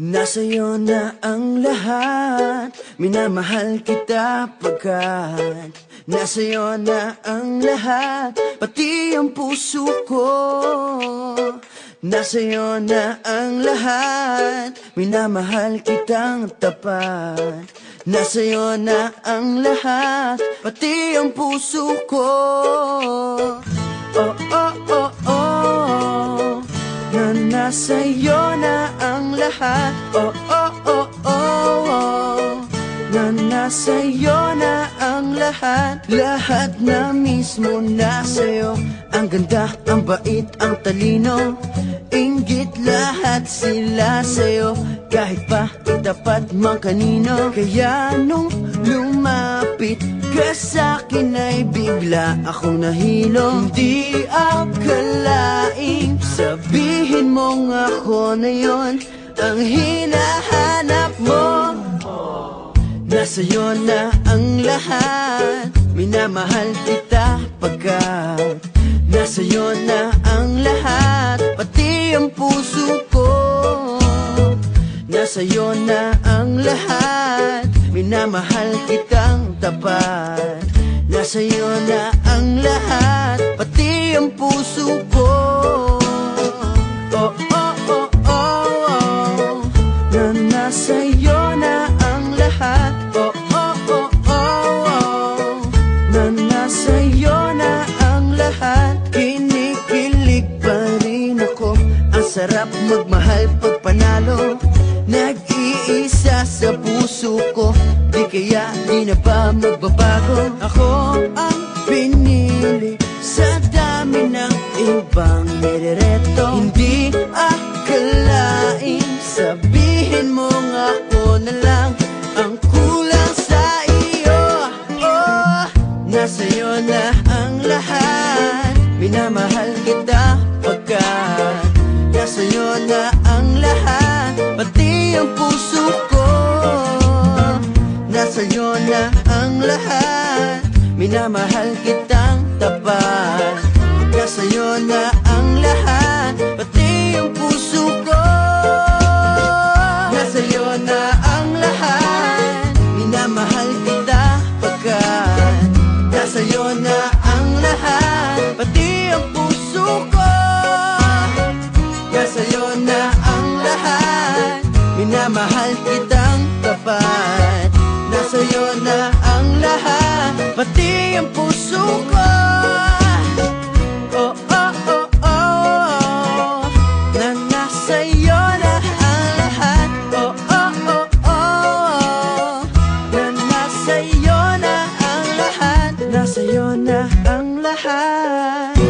Nasa'yo na ang lahat, minamahal kita pagkat nasa'yo na ang lahat, pati ang puso ko. Nasa'yo na ang lahat, minamahal kitang tapat. Nasa'yo na ang lahat, pati ang puso ko. Oh, oh, oh, oh, na nasa'yo na ang lahat. Oh, oh, oh, oh, oh, na nasa'yo na ang lahat. Lahat na mismo nasa'yo, ang ganda, ang bait, ang talino. Inggit lahat sila sa'yo, kahit pa itapat mang kanino. Kaya nung lumapit ka sa'kin ay bigla akong nahilo. Hindi akalaing sabihin mong ako na yon ang hinahanap mo. Nasa'yo na ang lahat, minamahal kita pagkat nasa'yo na ang lahat, pati ang puso ko. Nasa'yo na ang lahat, minamahal kitang tapat. Nasa'yo na ang lahat, pati ang puso ko. Oh, oh, oh, oh, oh, na nasa'yo na ang lahat. Oh, oh, oh, oh, oh, na nasa'yo na ang lahat. Kinikilig pa rin ako, ang sarap magmahal pag panalo. Nag-iisa sa puso ko, di kaya di na ba magbabago. Ako ang pinili sa dami ng ibang nirereto. Hindi akalaing sabihin mo nga ako na lang ang kulang sa iyo. Oh, nasa'yo na ang lahat, minamahal kita pagkat nasa'yo na ang lahat, pati ang puso ko. Nasa'yo na ang lahat, minamahal kitang tapat. Nasa'yo na ang lahat, pati ang puso ko. Nasa'yo na ang lahat, minamahal kita pagkat nasa'yo na ang lahat, pati ang puso ko. Nasa'yo na ang lahat, minamahal kitang tapat. Nasa'yo na ang lahat, pati ang puso ko. Oh, oh, oh, oh, oh, na nasa'yo na ang lahat. Oh, oh, oh, oh, oh, na nasa'yo na ang lahat. Nasa'yo na ang lahat.